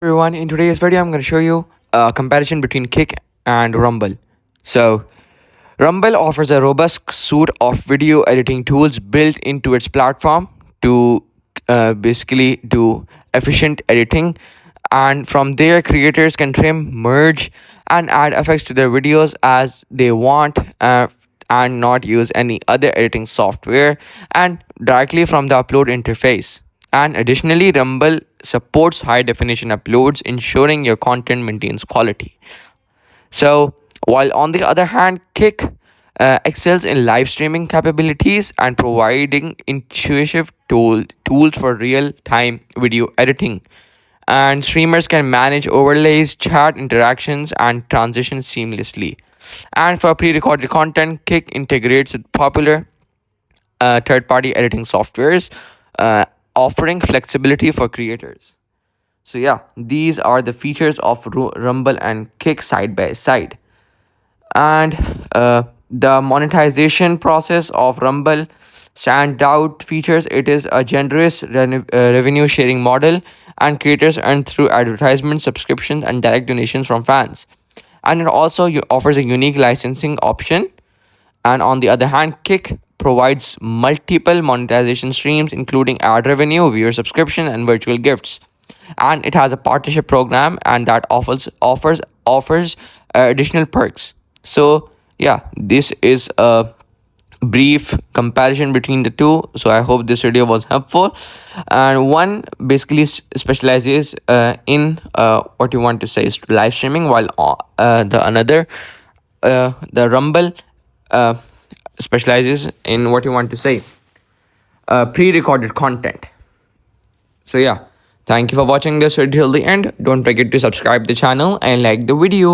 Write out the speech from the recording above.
Everyone, in today's video, I'm going to show you a comparison between Kick and Rumble. So, Rumble offers a robust suite of video editing tools built into its platform to basically do efficient editing. And from there, creators can trim, merge, and add effects to their videos as they want and not use any other editing software and directly from the upload interface. And additionally, Rumble supports high definition uploads, ensuring your content maintains quality. So, while on the other hand, Kick excels in live streaming capabilities and providing intuitive tools for real time video editing. And streamers can manage overlays, chat interactions, and transitions seamlessly. And for pre recorded content, Kick integrates with popular third party editing softwares, offering flexibility for creators. So yeah, these are the features of Rumble and Kick side by side. And the monetization process of Rumble stand out features. It is a generous revenue sharing model, and creators earn through advertisement, subscriptions, and direct donations from fans. And it also offers a unique licensing option. And on the other hand, Kick provides multiple monetization streams, including ad revenue, viewer subscription, and virtual gifts. And it has a partnership program, and that offers additional perks. So yeah, this is a brief comparison between the two. So I hope this video was helpful. And one basically specializes in what you want to say is live streaming, while the another the Rumble uh, specializes in what you want to say pre-recorded content. So yeah, thank you for watching this video till the end. Don't forget to subscribe the channel and like the video.